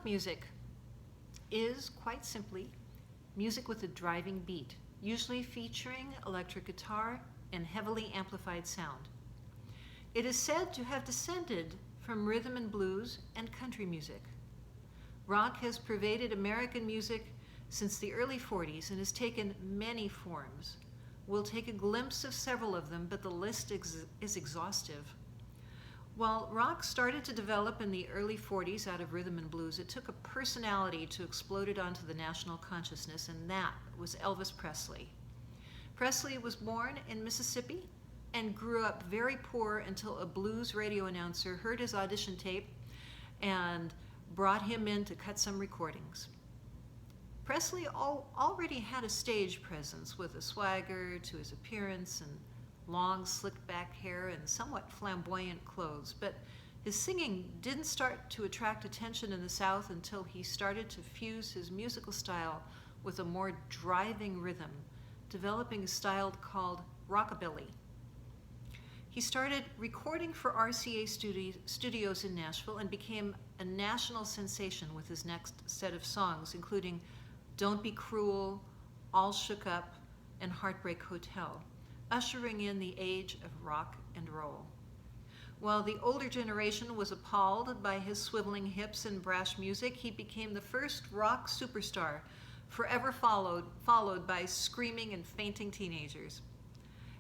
Rock music is, quite simply, music with a driving beat, usually featuring electric guitar and heavily amplified sound. It is said to have descended from rhythm and blues and country music. Rock has pervaded American music since the early 40s and has taken many forms. We'll take a glimpse of several of them, but the list is exhaustive. While rock started to develop in the early 40s out of rhythm and blues, it took a personality to explode it onto the national consciousness, and that was Elvis Presley. Presley was born in Mississippi and grew up very poor until a blues radio announcer heard his audition tape and brought him in to cut some recordings. Presley already had a stage presence with a swagger to his appearance and long slicked back hair and somewhat flamboyant clothes, but his singing didn't start to attract attention in the South until he started to fuse his musical style with a more driving rhythm, developing a style called rockabilly. He started recording for RCA studios in Nashville and became a national sensation with his next set of songs, including Don't Be Cruel, All Shook Up, and Heartbreak Hotel, ushering in the age of rock and roll. While the older generation was appalled by his swiveling hips and brash music, he became the first rock superstar, forever followed by screaming and fainting teenagers.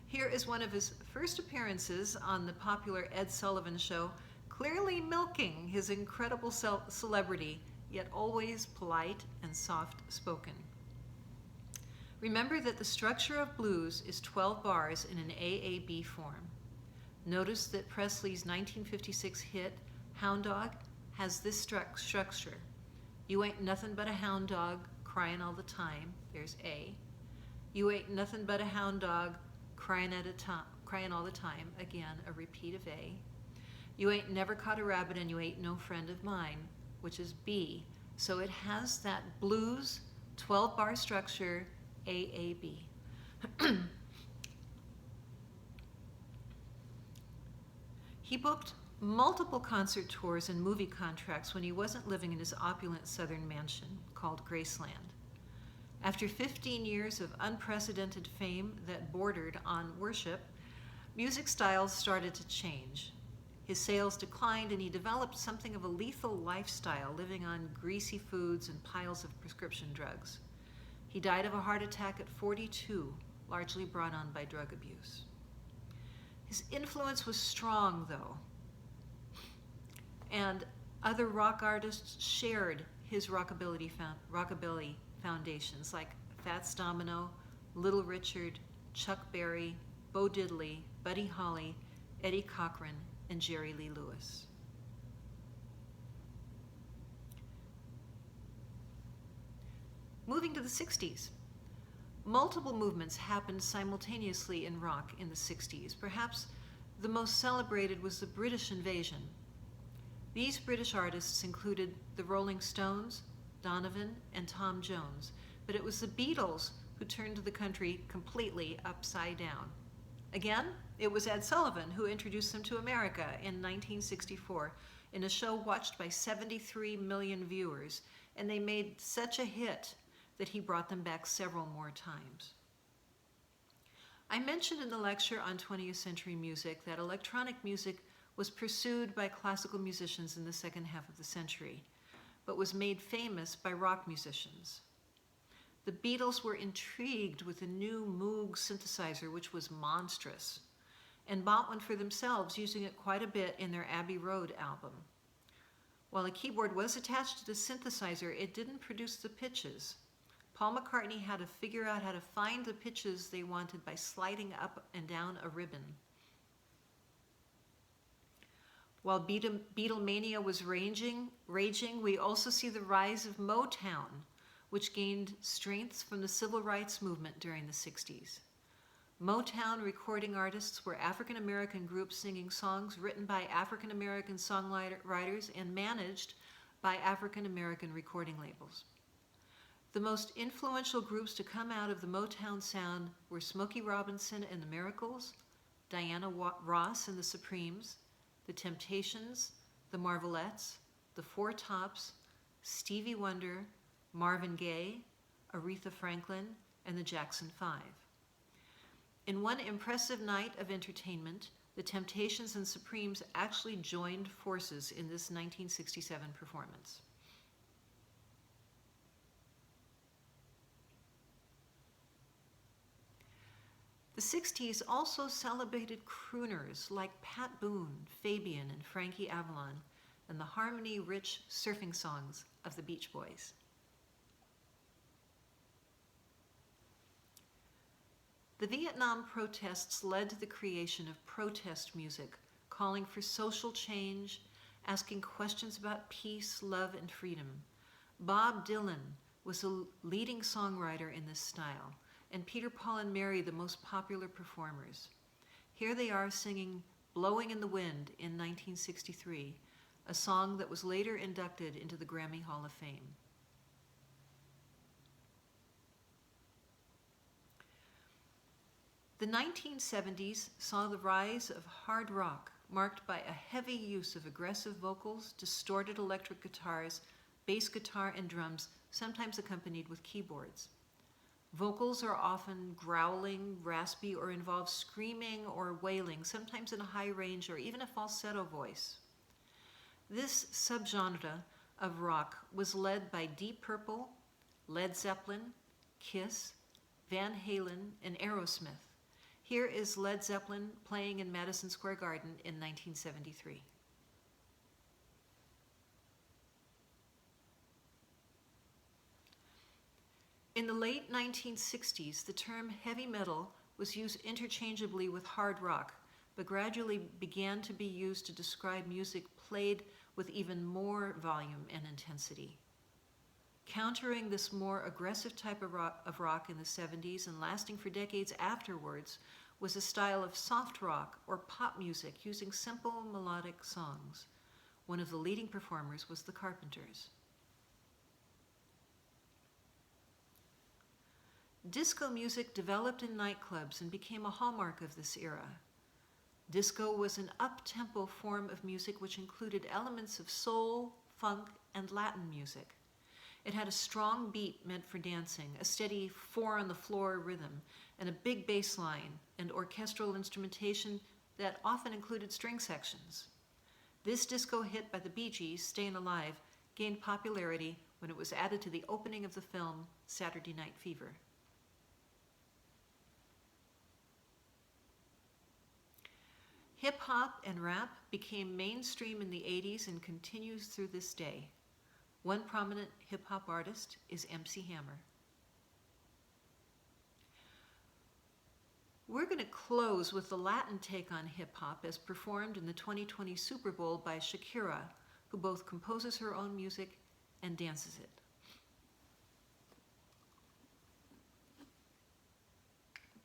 Here is one of his first appearances on the popular Ed Sullivan Show, clearly milking his incredible celebrity, yet always polite and soft-spoken. Remember that the structure of blues is 12 bars in an AAB form. Notice that Presley's 1956 hit, Hound Dog, has this structure. You ain't nothing but a hound dog, crying all the time, there's A. You ain't nothing but a hound dog, crying all the time, again, a repeat of A. You ain't never caught a rabbit and you ain't no friend of mine, which is B. So it has that blues 12-bar structure, AAB. He booked multiple concert tours and movie contracts when he wasn't living in his opulent southern mansion called Graceland. After 15 years of unprecedented fame that bordered on worship, music styles started to change. His sales declined and he developed something of a lethal lifestyle, living on greasy foods and piles of prescription drugs. He died of a heart attack at 42, largely brought on by drug abuse. His influence was strong, though, and other rock artists shared his rockabilly foundations like Fats Domino, Little Richard, Chuck Berry, Bo Diddley, Buddy Holly, Eddie Cochran, and Jerry Lee Lewis. Moving to the 60s. Multiple movements happened simultaneously in rock in the 60s. Perhaps the most celebrated was the British invasion. These British artists included the Rolling Stones, Donovan, and Tom Jones, but it was the Beatles who turned the country completely upside down. Again, it was Ed Sullivan who introduced them to America in 1964 in a show watched by 73 million viewers, and they made such a hit that he brought them back several more times. I mentioned in the lecture on 20th century music that electronic music was pursued by classical musicians in the second half of the century, but was made famous by rock musicians. The Beatles were intrigued with the new Moog synthesizer, which was monstrous, and bought one for themselves, using it quite a bit in their Abbey Road album. While a keyboard was attached to the synthesizer, it didn't produce the pitches. Paul McCartney had to figure out how to find the pitches they wanted by sliding up and down a ribbon. While Beatlemania was raging, we also see the rise of Motown, which gained strength from the civil rights movement during the 60s. Motown recording artists were African American groups singing songs written by African American songwriters and managed by African American recording labels. The most influential groups to come out of the Motown sound were Smokey Robinson and the Miracles, Diana Ross and the Supremes, the Temptations, the Marvelettes, the Four Tops, Stevie Wonder, Marvin Gaye, Aretha Franklin, and the Jackson Five. In one impressive night of entertainment, the Temptations and Supremes actually joined forces in this 1967 performance. The 60s also celebrated crooners like Pat Boone, Fabian, and Frankie Avalon, and the harmony-rich surfing songs of the Beach Boys. The Vietnam protests led to the creation of protest music, calling for social change, asking questions about peace, love, and freedom. Bob Dylan was a leading songwriter in this style, and Peter, Paul, and Mary the most popular performers. Here they are singing Blowing in the Wind in 1963, a song that was later inducted into the Grammy Hall of Fame. The 1970s saw the rise of hard rock, marked by a heavy use of aggressive vocals, distorted electric guitars, bass guitar, and drums, sometimes accompanied with keyboards. Vocals are often growling, raspy, or involve screaming or wailing, sometimes in a high range or even a falsetto voice. This subgenre of rock was led by Deep Purple, Led Zeppelin, Kiss, Van Halen, and Aerosmith. Here is Led Zeppelin playing in Madison Square Garden in 1973. In the late 1960s, the term heavy metal was used interchangeably with hard rock, but gradually began to be used to describe music played with even more volume and intensity. Countering this more aggressive type of rock in the 70s and lasting for decades afterwards was a style of soft rock or pop music using simple melodic songs. One of the leading performers was the Carpenters. Disco music developed in nightclubs and became a hallmark of this era. Disco was an up-tempo form of music which included elements of soul, funk, and Latin music. It had a strong beat meant for dancing, a steady four-on-the-floor rhythm, and a big bass line and orchestral instrumentation that often included string sections. This disco hit by the Bee Gees, Stayin' Alive, gained popularity when it was added to the opening of the film Saturday Night Fever. Hip-hop and rap became mainstream in the 80s and continues through this day. One prominent hip-hop artist is MC Hammer. We're going to close with the Latin take on hip-hop as performed in the 2020 Super Bowl by Shakira, who both composes her own music and dances it.